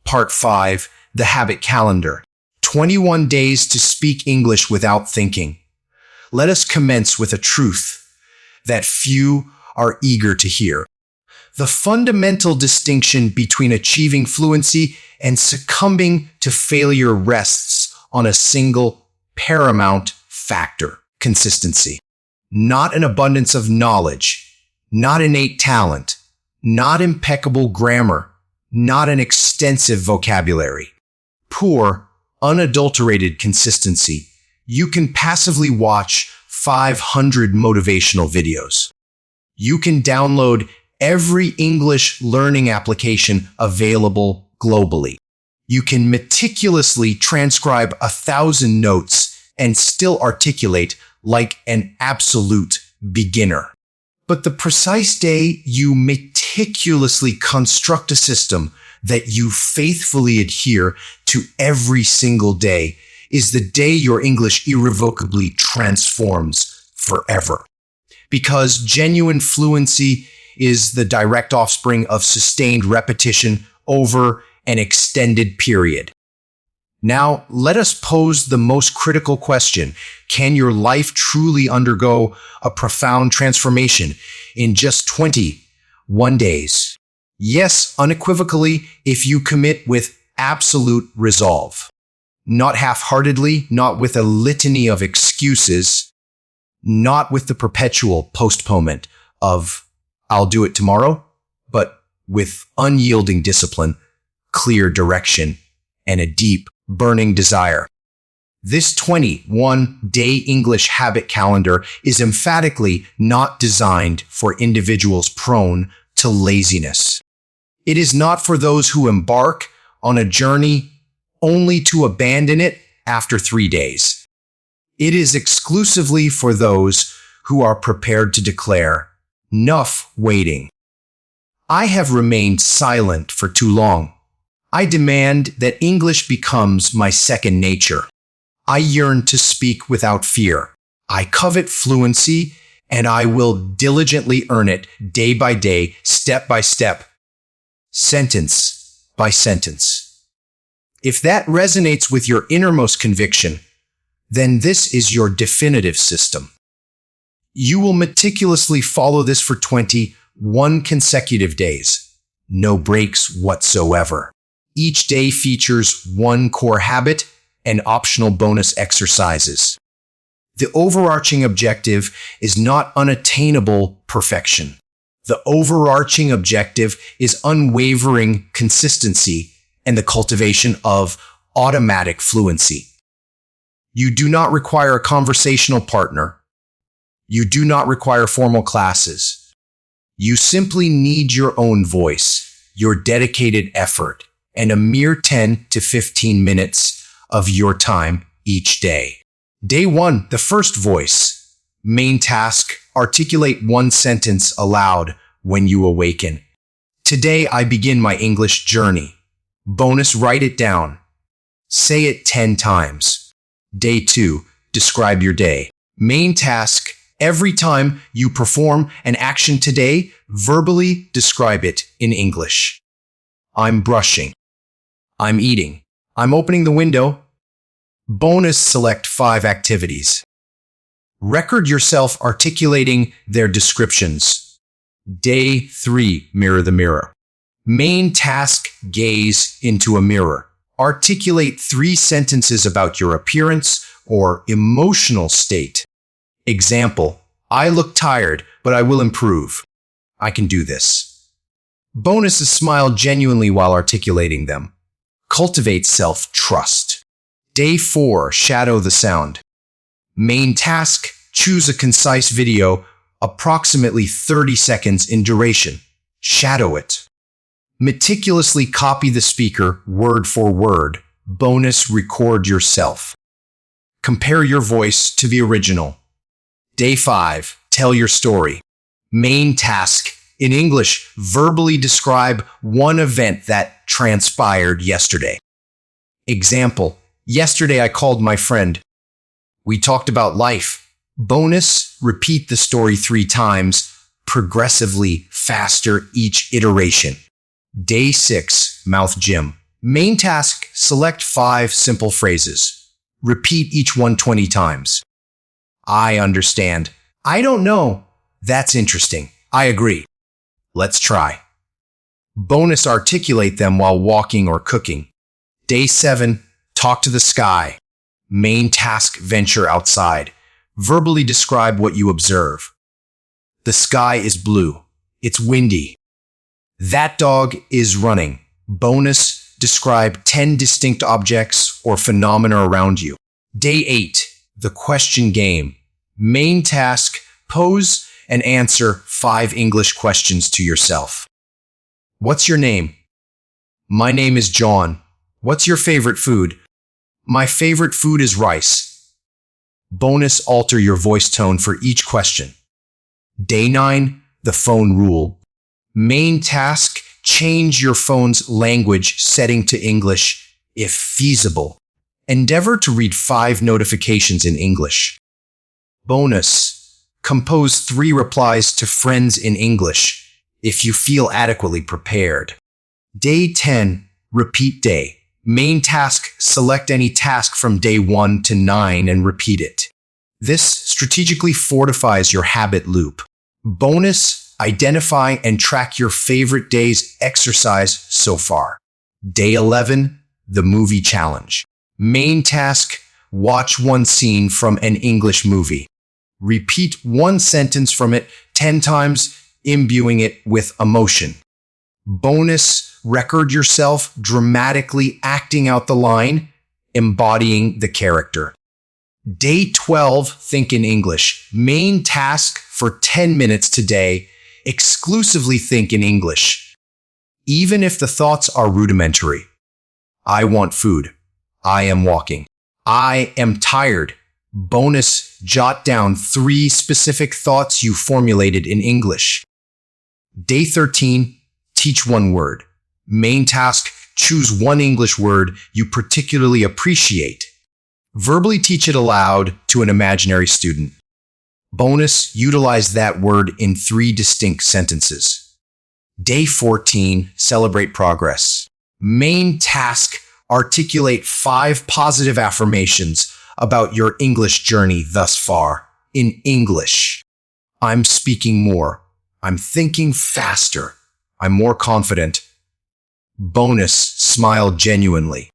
Part 5, The Habit Calendar. 21 days to speak English without thinking. Let us commence with a truth that few are eager to hear. The fundamental distinction between achieving fluency and succumbing to failure rests on a single paramount factor: consistency. Not an abundance of knowledge, not innate talent, not impeccable grammar, not an extensive vocabulary. Poor, unadulterated consistency. You can passively watch 500 motivational videos. You can download every English learning application available globally. You can meticulously transcribe 1,000 notes and still articulate like an absolute beginner. But the precise day you meticulously construct a system that you faithfully adhere to every single day is the day your English irrevocably transforms forever. Because genuine fluency is the direct offspring of sustained repetition over an extended period. Now, let us pose the most critical question. Can your life truly undergo a profound transformation in just 21 days? Yes, unequivocally, if you commit with absolute resolve. Not half-heartedly, not with a litany of excuses, not with the perpetual postponement of, I'll do it tomorrow, but with unyielding discipline, clear direction, and a deep, burning desire. This 21-day English habit calendar is emphatically not designed for individuals prone to laziness. It is not for those who embark on a journey only to abandon it after 3 days. It is exclusively for those who are prepared to declare, "Enough waiting. I have remained silent for too long. I demand that English becomes my second nature. I yearn to speak without fear. I covet fluency, and I will diligently earn it day by day, step by step, sentence by sentence." If that resonates with your innermost conviction, then this is your definitive system. You will meticulously follow this for 21 consecutive days. No breaks whatsoever. Each day features one core habit and optional bonus exercises. The overarching objective is not unattainable perfection. The overarching objective is unwavering consistency and the cultivation of automatic fluency. You do not require a conversational partner. You do not require formal classes. You simply need your own voice, your dedicated effort, and a mere 10 to 15 minutes of your time each day. Day 1, the first voice. Main task, articulate one sentence aloud when you awaken. Today I begin my English journey. Bonus, write it down. Say it 10 times. Day 2, describe your day. Main task, every time you perform an action today, verbally describe it in English. I'm brushing. I'm eating. I'm opening the window. Bonus, select 5 activities. Record yourself articulating their descriptions. Day 3, mirror the mirror. Main task, gaze into a mirror. Articulate 3 sentences about your appearance or emotional state. Example, I look tired, but I will improve. I can do this. Bonus is smile genuinely while articulating them. Cultivate self-trust. Day 4, shadow the sound. Main task, choose a concise video, approximately 30 seconds in duration. Shadow it. Meticulously copy the speaker word for word. Bonus, record yourself. Compare your voice to the original. Day 5, tell your story. Main task, in English, verbally describe one event that transpired yesterday. Example, yesterday I called my friend. We talked about life. Bonus, repeat the story 3 times, progressively faster each iteration. Day 6, mouth gym. Main task, select 5 simple phrases. Repeat each one 20 times. I understand. I don't know. That's interesting. I agree. Let's try. Bonus, articulate them while walking or cooking. Day 7, talk to the sky. Main task, venture outside. Verbally describe what you observe. The sky is blue. It's windy. That dog is running. Bonus, describe 10 distinct objects or phenomena around you. Day 8, the question game. Main task, pose and answer 5 English questions to yourself. What's your name? My name is John. What's your favorite food? My favorite food is rice. Bonus, alter your voice tone for each question. Day 9, the phone rule. Main task, change your phone's language setting to English if feasible. Endeavor to read 5 notifications in English. Bonus, compose 3 replies to friends in English if you feel adequately prepared. Day 10, repeat day. Main task, select any task from day 1 to 9 and repeat it. This strategically fortifies your habit loop. Bonus, identify and track your favorite day's exercise so far. Day 11, the movie challenge. Main task, watch one scene from an English movie. Repeat one sentence from it 10 times, imbuing it with emotion. Bonus, record yourself dramatically acting out the line, embodying the character. Day 12, think in English. Main task for 10 minutes today, exclusively think in English. Even if the thoughts are rudimentary. I want food. I am walking. I am tired. Bonus, jot down 3 specific thoughts you formulated in English. Day 13, teach one word. Main task, choose one English word you particularly appreciate. Verbally teach it aloud to an imaginary student. Bonus, utilize that word in 3 distinct sentences. Day 14, celebrate progress. Main task, articulate 5 positive affirmations about your English journey thus far in English. I'm speaking more. I'm thinking faster. I'm more confident. Bonus, smile genuinely.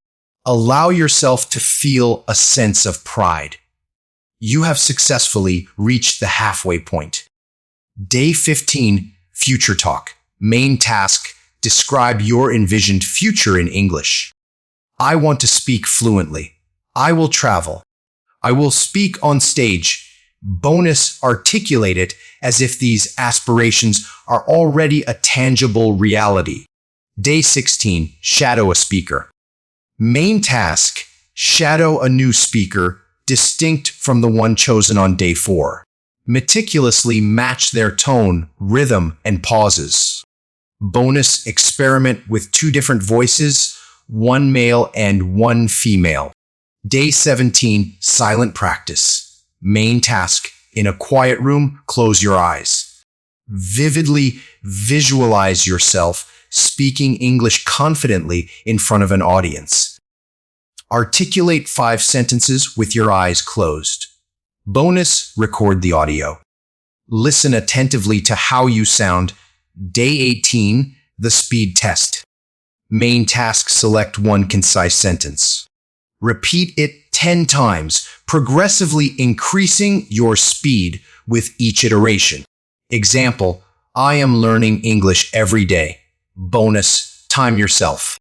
Allow yourself to feel a sense of pride. You have successfully reached the halfway point. Day 15, future talk. Main task, describe your envisioned future in English. I want to speak fluently. I will travel. I will speak on stage. Bonus, articulate it as if these aspirations are already a tangible reality. Day 16, shadow a speaker. Main task, shadow a new speaker distinct from the one chosen on day 4. Meticulously match their tone, rhythm, and pauses. Bonus, experiment with 2 different voices, 1 male and 1 female. Day 17, silent practice. Main task, in a quiet room, close your eyes. Vividly visualize yourself speaking English confidently in front of an audience. Articulate 5 sentences with your eyes closed. Bonus, record the audio. Listen attentively to how you sound. Day 18, the speed test. Main task, select 1 concise sentence. Repeat it 10 times, progressively increasing your speed with each iteration. Example, I am learning English every day. Bonus, time yourself.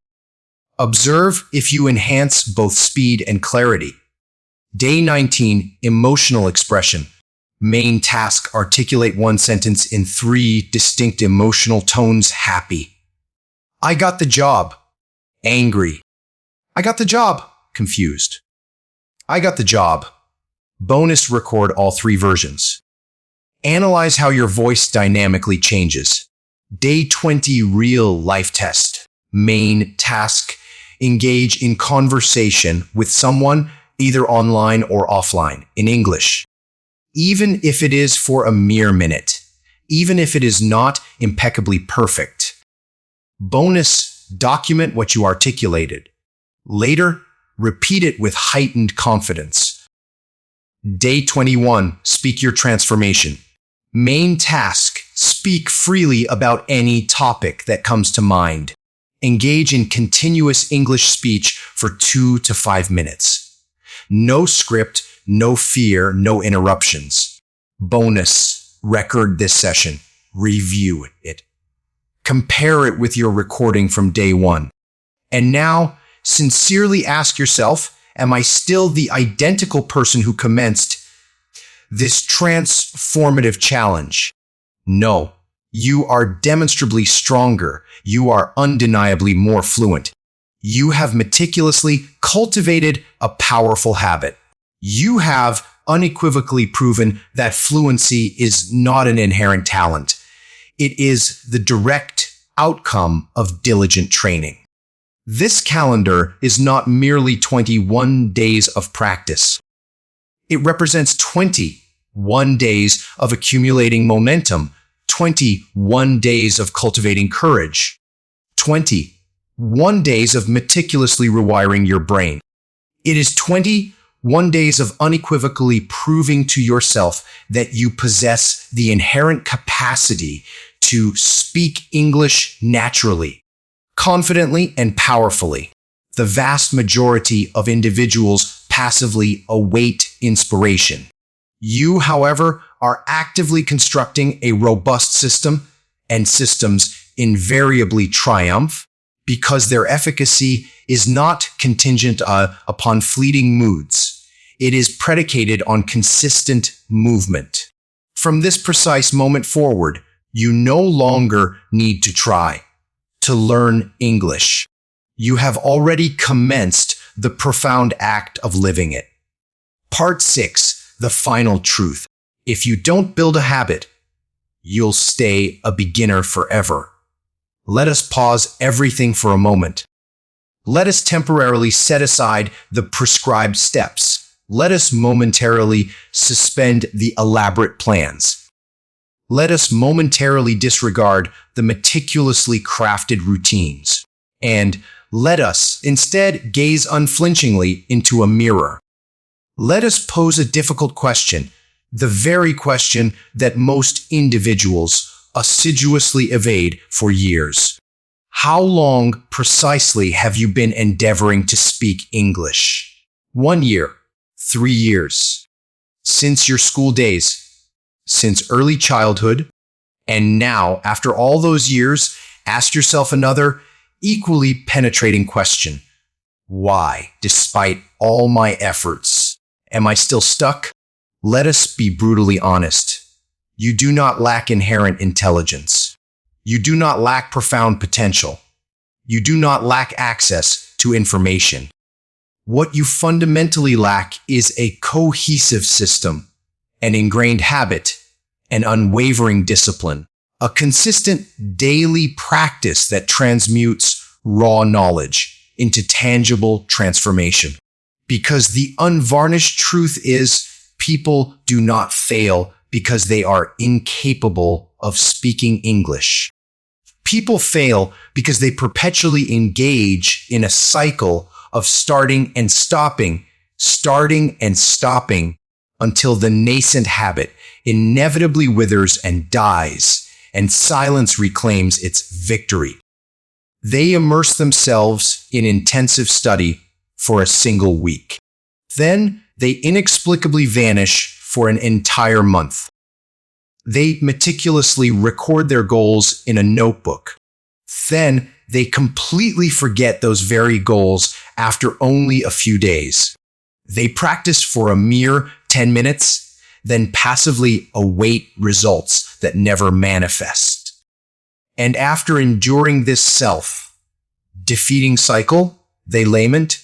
Observe if you enhance both speed and clarity. Day 19, emotional expression. Main task, articulate 1 sentence in 3 distinct emotional tones. Happy. I got the job. Angry. I got the job. Confused. I got the job. Bonus, record all 3 versions. Analyze how your voice dynamically changes. Day 20, real life test. Main task, engage in conversation with someone either online or offline in English. Even if it is for a mere minute. Even if it is not impeccably perfect. Bonus, document what you articulated. Later, repeat it with heightened confidence. Day 21, speak your transformation. Main task, speak freely about any topic that comes to mind. Engage in continuous English speech for 2 to 5 minutes. No script, no fear, no interruptions. Bonus, record this session. Review it. Compare it with your recording from day 1. And now, sincerely ask yourself, am I still the identical person who commenced this transformative challenge? No. You are demonstrably stronger. You are undeniably more fluent. You have meticulously cultivated a powerful habit. You have unequivocally proven that fluency is not an inherent talent. It is the direct outcome of diligent training. This calendar is not merely 21 days of practice. It represents 21 days of accumulating momentum, 21 days of cultivating courage, 21 1 days of meticulously rewiring your brain. It is 21 days of unequivocally proving to yourself that you possess the inherent capacity to speak English naturally, confidently, and powerfully. The vast majority of individuals passively await inspiration. You, however, are actively constructing a robust system, and systems invariably triumph because their efficacy is not contingent upon fleeting moods. It is predicated on consistent movement. From this precise moment forward, you no longer need to try to learn English. You have already commenced the profound act of living it. Part 6, the final truth. If you don't build a habit, you'll stay a beginner forever. Let us pause everything for a moment. Let us temporarily set aside the prescribed steps. Let us momentarily suspend the elaborate plans. Let us momentarily disregard the meticulously crafted routines. And let us instead gaze unflinchingly into a mirror. Let us pose a difficult question, the very question that most individuals assiduously evade for years. How long precisely have you been endeavoring to speak English? 1 year, 3 years, since your school days, since early childhood, and now, after all those years, ask yourself another, equally penetrating question. Why, despite all my efforts, am I still stuck? Let us be brutally honest. You do not lack inherent intelligence. You do not lack profound potential. You do not lack access to information. What you fundamentally lack is a cohesive system, an ingrained habit, an unwavering discipline, a consistent daily practice that transmutes raw knowledge into tangible transformation. Because the unvarnished truth is, people do not fail because they are incapable of speaking English. People fail because they perpetually engage in a cycle of starting and stopping until the nascent habit inevitably withers and dies, and silence reclaims its victory. They immerse themselves in intensive study for a single week. Then they inexplicably vanish for an entire month. They meticulously record their goals in a notebook. Then they completely forget those very goals after only a few days. They practice for a mere 10 minutes, then passively await results that never manifest. And after enduring this self-defeating cycle, they lament,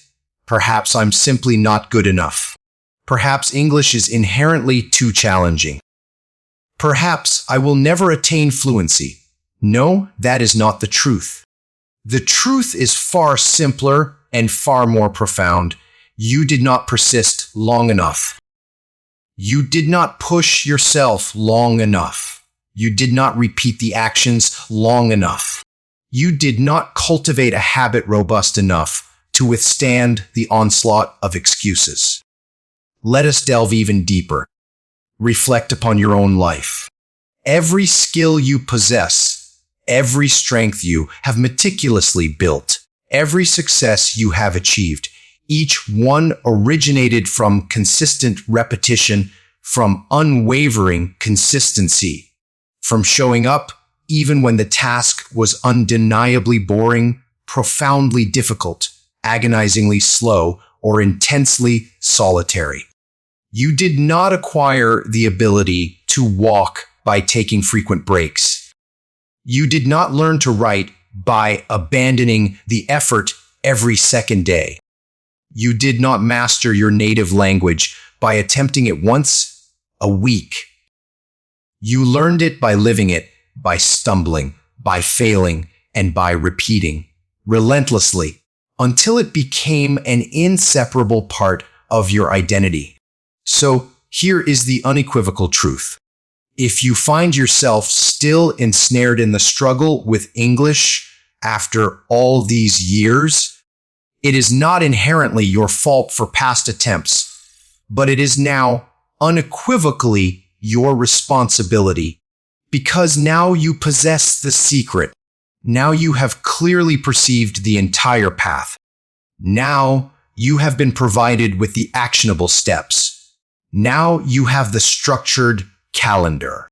"Perhaps I'm simply not good enough. Perhaps English is inherently too challenging. Perhaps I will never attain fluency." No, that is not the truth. The truth is far simpler and far more profound. You did not persist long enough. You did not push yourself long enough. You did not repeat the actions long enough. You did not cultivate a habit robust enough to withstand the onslaught of excuses. Let us delve even deeper. Reflect upon your own life. Every skill you possess, every strength you have meticulously built, every success you have achieved, each one originated from consistent repetition, from unwavering consistency, from showing up even when the task was undeniably boring, profoundly difficult, agonizingly slow, or intensely solitary. You did not acquire the ability to walk by taking frequent breaks. You did not learn to write by abandoning the effort every second day. You did not master your native language by attempting it once a week. You learned it by living it, by stumbling, by failing, and by repeating relentlessly until it became an inseparable part of your identity. So here is the unequivocal truth. If you find yourself still ensnared in the struggle with English, after all these years, it is not inherently your fault for past attempts, but it is now unequivocally your responsibility. Because now you possess the secret. Now you have clearly perceived the entire path. Now you have been provided with the actionable steps. Now you have the structured calendar.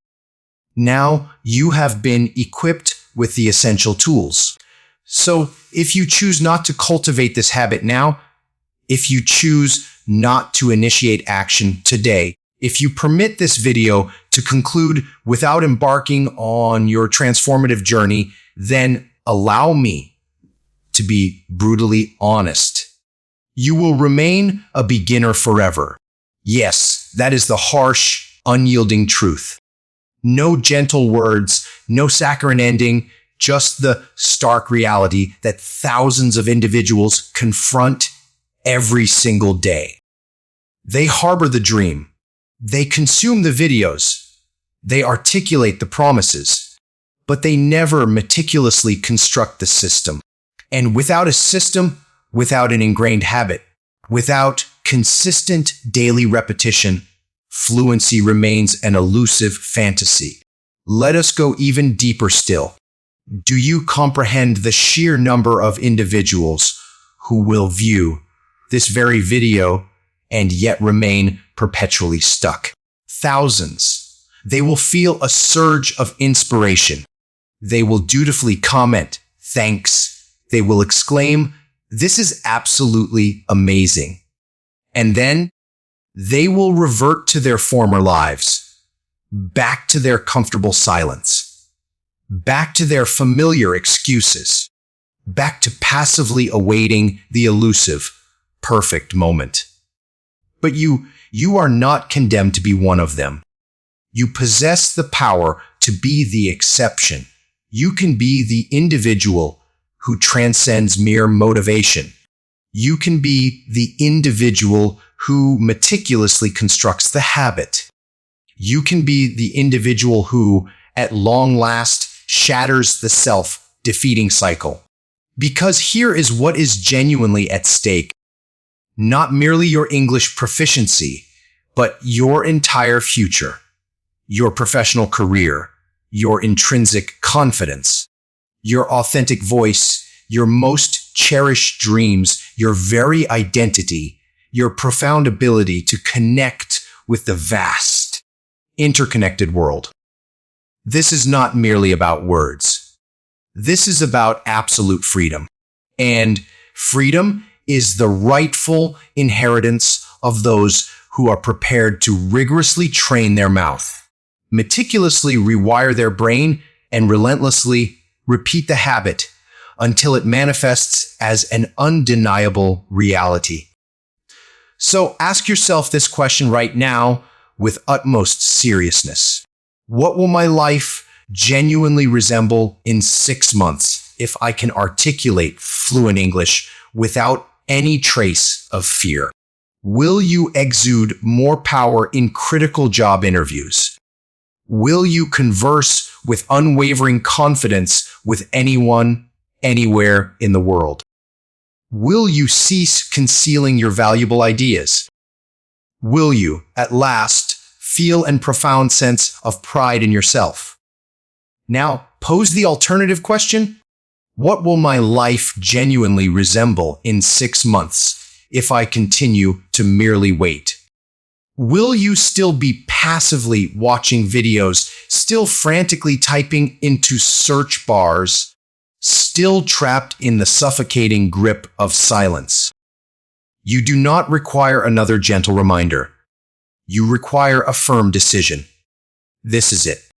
Now you have been equipped with the essential tools. So if you choose not to cultivate this habit now, if you choose not to initiate action today, if you permit this video to conclude without embarking on your transformative journey, then allow me to be brutally honest. You will remain a beginner forever. Yes, that is the harsh, unyielding truth. No gentle words, no saccharine ending, just the stark reality that thousands of individuals confront every single day. They harbor the dream. They consume the videos. They articulate the promises. But they never meticulously construct the system. And without a system, without an ingrained habit, without consistent daily repetition, fluency remains an elusive fantasy. Let us go even deeper still. Do you comprehend the sheer number of individuals who will view this very video and yet remain perpetually stuck? Thousands. They will feel a surge of inspiration. They will dutifully comment, "Thanks." They will exclaim, "This is absolutely amazing." And then they will revert to their former lives, back to their comfortable silence, back to their familiar excuses, back to passively awaiting the elusive, perfect moment. But you are not condemned to be one of them. You possess the power to be the exception. You can be the individual who transcends mere motivation. You can be the individual who meticulously constructs the habit. You can be the individual who, at long last, shatters the self-defeating cycle. Because here is what is genuinely at stake. Not merely your English proficiency, but your entire future, your professional career, your intrinsic confidence, your authentic voice, your most cherished dreams, your very identity, your profound ability to connect with the vast, interconnected world. This is not merely about words. This is about absolute freedom. And freedom is the rightful inheritance of those who are prepared to rigorously train their mouth, meticulously rewire their brain, and relentlessly repeat the habit until it manifests as an undeniable reality. So ask yourself this question right now with utmost seriousness. What will my life genuinely resemble in 6 months if I can articulate fluent English without any trace of fear? Will you exude more power in critical job interviews? Will you converse with unwavering confidence with anyone, anywhere in the world? Will you cease concealing your valuable ideas? Will you, at last, feel a profound sense of pride in yourself? Now, pose the alternative question. What will my life genuinely resemble in 6 months if I continue to merely wait? Will you still be passively watching videos, still frantically typing into search bars, still trapped in the suffocating grip of silence? You do not require another gentle reminder. You require a firm decision. This is it.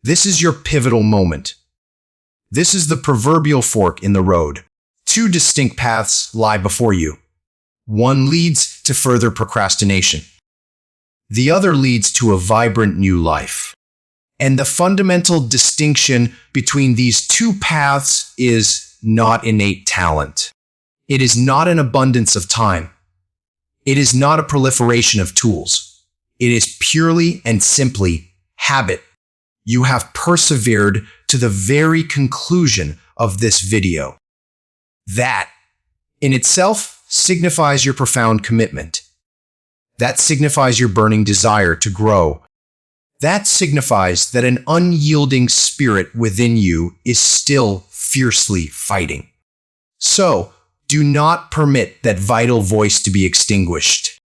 This is your pivotal moment. This is the proverbial fork in the road. 2 distinct paths lie before you. One leads to further procrastination. The other leads to a vibrant new life. And the fundamental distinction between these 2 paths is not innate talent. It is not an abundance of time. It is not a proliferation of tools. It is purely and simply habit. You have persevered to the very conclusion of this video. That, in itself, signifies your profound commitment. That signifies your burning desire to grow. That signifies that an unyielding spirit within you is still fiercely fighting. So, do not permit that vital voice to be extinguished.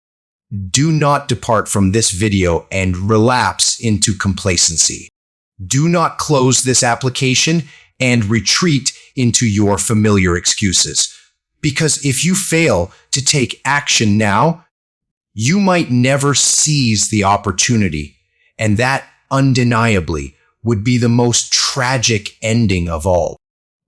Do not depart from this video and relapse into complacency. Do not close this application and retreat into your familiar excuses. Because if you fail to take action now, you might never seize the opportunity, and that undeniably would be the most tragic ending of all.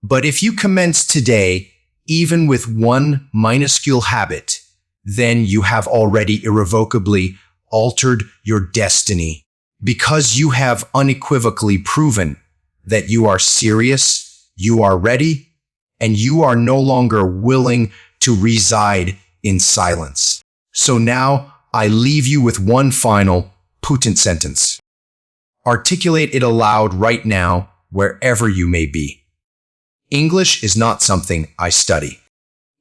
But if you commence today, even with one minuscule habit, then you have already irrevocably altered your destiny, because you have unequivocally proven that you are serious, you are ready, and you are no longer willing to reside in silence. So now I leave you with one final potent sentence. Articulate it aloud right now, wherever you may be. English is not something I study.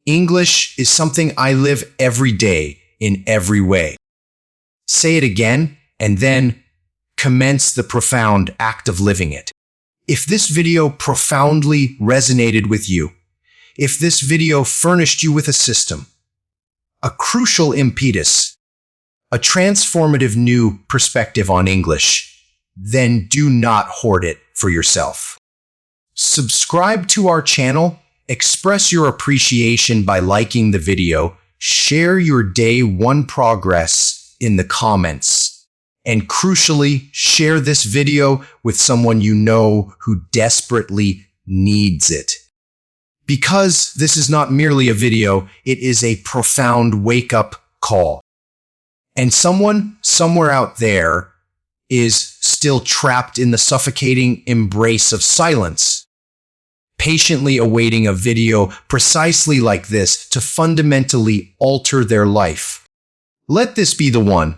English is something I live every day in every way. Say it again, and then commence the profound act of living it. If this video profoundly resonated with you, if this video furnished you with a system, a crucial impetus, a transformative new perspective on English, then do not hoard it for yourself. Subscribe to our channel, express your appreciation by liking the video, share your day one progress in the comments, and crucially, share this video with someone you know who desperately needs it. Because this is not merely a video, it is a profound wake-up call. And someone somewhere out there is still trapped in the suffocating embrace of silence, patiently awaiting a video precisely like this to fundamentally alter their life. Let this be the one.